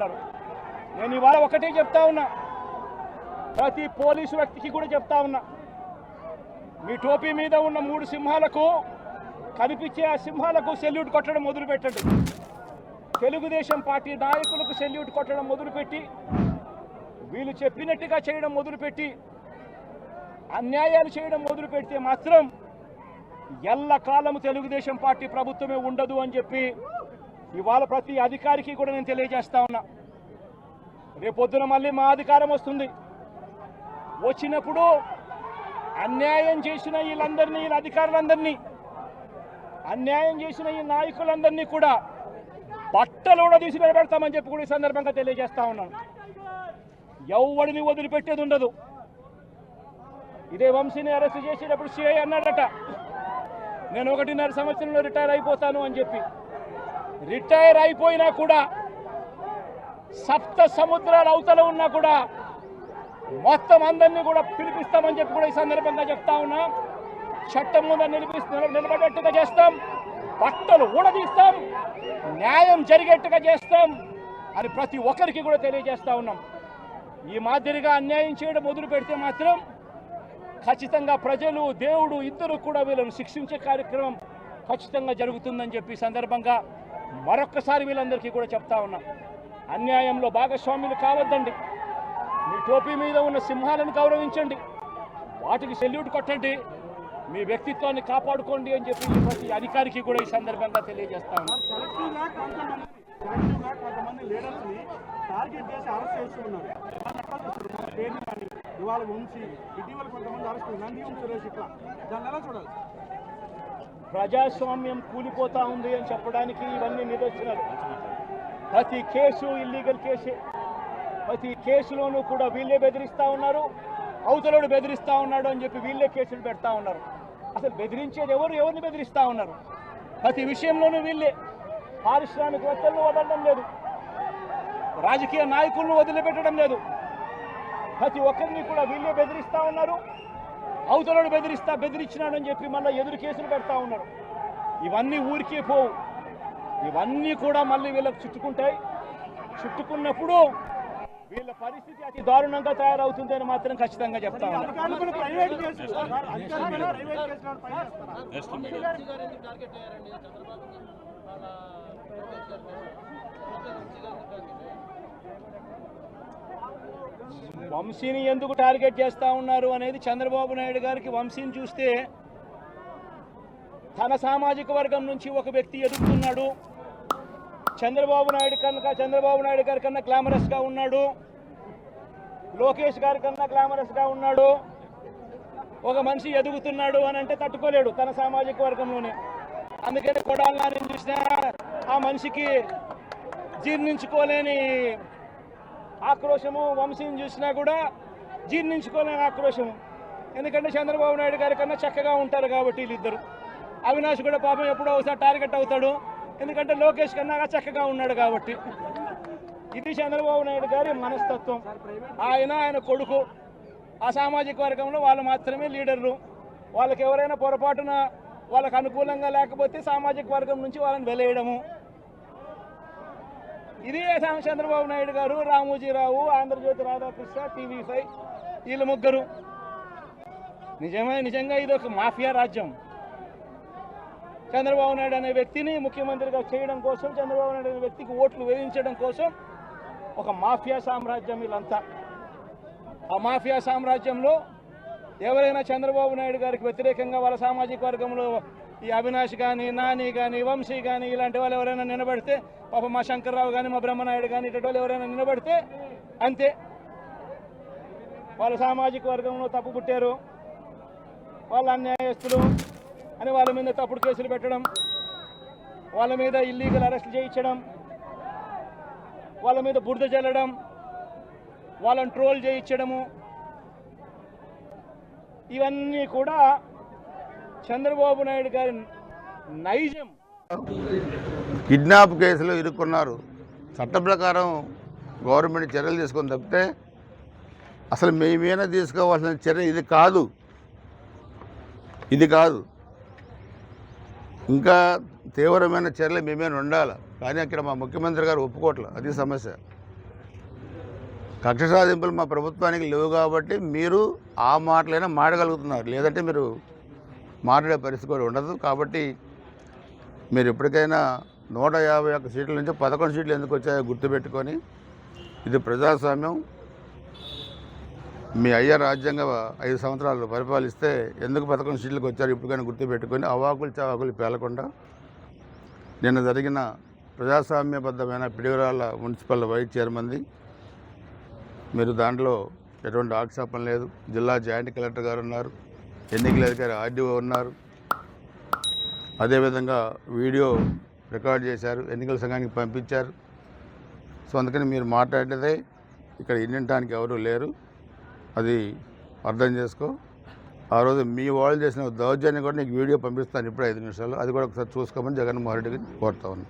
ఉన్నారు. నేను ఇవాళ ఒకటే చెప్తా ఉన్నా, ప్రతి పోలీసు వ్యక్తికి కూడా చెప్తా ఉన్నా, మీ టోపీ మీద ఉన్న 3 సింహాలకు కనిపించే ఆ సింహాలకు సెల్యూట్ కొట్టడం మొదలుపెట్టండి. తెలుగుదేశం పార్టీ నాయకులకు సెల్యూట్ కొట్టడం మొదలుపెట్టి, వీళ్ళు చెప్పినట్టుగా చేయడం మొదలుపెట్టి, అన్యాయాలు చేయడం మొదలు పెడితే మాత్రం ఎల్లకాలము తెలుగుదేశం పార్టీ ప్రభుత్వమే ఉండదు అని చెప్పి ఇవాళ ప్రతి అధికారికి కూడా నేను తెలియజేస్తా ఉన్నా. రేపొద్దున మళ్ళీ మా అధికారం వస్తుంది. వచ్చినప్పుడు అన్యాయం చేసిన వీళ్ళందరినీ, వీళ్ళ అధికారులందరినీ, అన్యాయం చేసిన ఈ నాయకులందరినీ కూడా బట్టలు కూడా తీసి నిలబెడతామని చెప్పి కూడా ఈ సందర్భంగా తెలియజేస్తా ఉన్నాను. ఎవడిని వదిలిపెట్టేది ఉండదు. ఇదే వంశీని అరెస్ట్ చేసేటప్పుడు సిఐ అన్నాడట, నేను 1.5 సంవత్సరంలో రిటైర్ అయిపోతాను అని చెప్పి. రిటైర్ అయిపోయినా కూడా, సప్త సముద్రాల అవతల ఉన్నా కూడా మొత్తం అందరినీ కూడా పిలిపిస్తామని చెప్పి కూడా ఈ సందర్భంగా చెప్తా ఉన్నా. చట్టం ముందు నిలబడేట్టుగా చేస్తాం, బట్టలు ఊడదీస్తాం, న్యాయం జరిగేట్టుగా చేస్తాం అని ప్రతి ఒక్కరికి కూడా తెలియజేస్తా ఉన్నాం. ఈ మాదిరిగా అన్యాయం చేయడం మొదలు పెడితే మాత్రం ఖచ్చితంగా ప్రజలు, దేవుడు ఇద్దరు కూడా వీళ్ళను శిక్షించే కార్యక్రమం ఖచ్చితంగా జరుగుతుందని చెప్పి సందర్భంగా మరొక్కసారి వీళ్ళందరికీ కూడా చెప్తా ఉన్నాం. అన్యాయంలో భాగస్వాములు కావద్దండి. మీ టోపీ మీద ఉన్న సింహాలను గౌరవించండి, వాటికి సెల్యూట్ కొట్టండి, మీ వ్యక్తిత్వాన్ని కాపాడుకోండి అని చెప్పి ప్రతి అధికారికి కూడా ఈ సందర్భంగా తెలియజేస్తా ఉన్నాం. కొంతమంది లీడర్స్ని టార్గెట్ చేసి అరెస్ట్ చేస్తున్నారు. ఇవాళ వంశీ, ఇటీవల కొంతమంది అరెస్ట్, నందిగం సురేష్, ఇట్లా దాన్ని ఎలా చూడాలి? ప్రజాస్వామ్యం కూలిపోతా ఉంది అని చెప్పడానికి ఇవన్నీ నిదర్శనాలు. ప్రతి కేసు ఇల్లీగల్ కేసే. ప్రతి కేసులోనూ కూడా వీళ్ళే బెదిరిస్తూ ఉన్నారు, అవతలోడు బెదిరిస్తూ ఉన్నాడు అని చెప్పి వీళ్ళే కేసులు పెడతా ఉన్నారు. అసలు బెదిరించేది ఎవరిని బెదిరిస్తూ ఉన్నారు? ప్రతి విషయంలోనూ వీళ్ళే. పారిశ్రామికవేత్తలను వదలడం లేదు, రాజకీయ నాయకులను వదిలిపెట్టడం లేదు. ప్రతి ఒక్కరిని కూడా వీళ్ళే బెదిరిస్తూ ఉన్నారు, అవతలోడు బెదిరించినాడు అని చెప్పి మళ్ళీ ఎదురు కేసులు పెడతా ఉన్నారు. ఇవన్నీ ఊరికే పోవు, ఇవన్నీ కూడా మళ్ళీ వీళ్ళకి చుట్టుకుంటాయి. చుట్టుకున్నప్పుడు వీళ్ళ పరిస్థితి అతి దారుణంగా తయారవుతుంది అని మాత్రం ఖచ్చితంగా చెప్తా ఉన్నారు. వంశీని ఎందుకు టార్గెట్ చేస్తా ఉన్నారు అనేది చంద్రబాబు నాయుడు గారికి, వంశీని చూస్తే తన సామాజిక వర్గం నుంచి ఒక వ్యక్తి ఎదుగుతున్నాడు, చంద్రబాబు నాయుడు గారి కన్నా గ్లామరస్గా ఉన్నాడు, లోకేష్ గారి కన్నా గ్లామరస్గా ఉన్నాడు, ఒక మనిషి ఎదుగుతున్నాడు అని అంటే తట్టుకోలేడు తన సామాజిక వర్గంలోనే. అందుకని కొడాలని చూసినా ఆ మనిషికి జీర్ణించుకోలేని ఆక్రోశము, వంశీని చూసినా కూడా జీర్ణించుకోలేని ఆక్రోశము. ఎందుకంటే చంద్రబాబు నాయుడు గారి కన్నా చక్కగా ఉంటారు కాబట్టి వీళ్ళిద్దరు. అవినాష్ కూడా పాపం ఎప్పుడో ఒకసారి టార్గెట్ అవుతాడు, ఎందుకంటే లోకేష్ కన్నా చక్కగా ఉన్నాడు కాబట్టి. ఇది చంద్రబాబు నాయుడు గారి మనస్తత్వం. ఆయన కొడుకు ఆ సామాజిక వర్గంలో వాళ్ళు మాత్రమే లీడర్లు. వాళ్ళకి ఎవరైనా పొరపాటున వాళ్ళకు అనుకూలంగా లేకపోతే సామాజిక వర్గం నుంచి వాళ్ళని వెలేయడము. ఇది చంద్రబాబు నాయుడు గారు, రామోజీరావు, ఆంధ్రజ్యోతి రాధాకృష్ణ, TV5 వీళ్ళు ముగ్గురు. నిజంగా ఇది ఒక మాఫియా రాజ్యం. చంద్రబాబు నాయుడు అనే వ్యక్తిని ముఖ్యమంత్రిగా చేయడం కోసం, చంద్రబాబు నాయుడు అనే వ్యక్తికి ఓట్లు వేయించడం కోసం ఒక మాఫియా సామ్రాజ్యం వీళ్ళంతా. ఆ మాఫియా సామ్రాజ్యంలో ఎవరైనా చంద్రబాబు నాయుడు గారికి వ్యతిరేకంగా వాళ్ళ సామాజిక వర్గంలో ఈ అవినాష్ కానీ, నాని కానీ, వంశీ కానీ ఇలాంటి వాళ్ళు ఎవరైనా నిలబడితే, పాప మా శంకర్రావు కానీ, మా బ్రహ్మనాయుడు కానీ ఇటువంటి వాళ్ళు ఎవరైనా నిలబడితే అంతే, వాళ్ళ సామాజిక వర్గంలో తప్పు పుట్టారు, వాళ్ళ అన్యాయస్తులు అని వాళ్ళ మీద తప్పుడు కేసులు పెట్టడం, వాళ్ళ మీద ఇల్లీగల్ అరెస్ట్ చేయించడం, వాళ్ళ మీద బురద చల్లడం, వాళ్ళని ట్రోల్ చేయించడము, ఇవన్నీ కూడా చంద్రబాబు నాయుడు గారి నైజం. కిడ్నాప్ కేసులో ఇరుక్కున్నారు. చట్ట ప్రకారం గవర్నమెంట్ చర్యలు తీసుకొని తప్పితే అసలు మేమైనా తీసుకోవాల్సిన చర్య ఇది కాదు. ఇంకా తీవ్రమైన చర్యలు మేమైనా ఉండాలి. కానీ అక్కడ మా ముఖ్యమంత్రి గారు ఒప్పుకోవట్లేదు. అది సమస్య. కక్ష సాధింపులు మా ప్రభుత్వానికి లేవు కాబట్టి మీరు ఆ మాటలైనా మాడగలుగుతున్నారు, లేదంటే మీరు మాట్లాడే పరిస్థితి కూడా ఉండదు. కాబట్టి మీరు ఇప్పటికైనా 151 సీట్ల నుంచి 11 సీట్లు ఎందుకు వచ్చాయో గుర్తుపెట్టుకొని, ఇది ప్రజాస్వామ్యం, మీ అయ్య రాజ్యాంగ 5 సంవత్సరాలు పరిపాలిస్తే ఎందుకు 11 సీట్లకు వచ్చారు ఇప్పటికైనా గుర్తుపెట్టుకొని అవాకులు చవాకులు పేలకుండా నిన్న జరిగిన ప్రజాస్వామ్యబద్ధమైన పిడిగురాళ్ళ మున్సిపల్ వైస్ చైర్మన్ది మీరు దాంట్లో ఎటువంటి ఆక్షేపం లేదు. జిల్లా జాయింట్ కలెక్టర్ గారు ఉన్నారు, ఎన్నికల అధికారి ఆర్డీఓ ఉన్నారు, అదేవిధంగా వీడియో రికార్డ్ చేశారు, ఎన్నికల సంఘానికి పంపించారు. సో అందుకని మీరు మాట్లాడేదే ఇక్కడ వినడానికి ఎవరు లేరు, అది అర్థం చేసుకో. ఆ రోజు మీ వాళ్ళు చేసిన దౌర్జన్యం కూడా నీకు వీడియో పంపిస్తాను ఇప్పుడు 5 నిమిషాలు, అది కూడా ఒకసారి చూసుకోమని జగన్మోహన్ రెడ్డికి కోరుతా ఉన్నాను.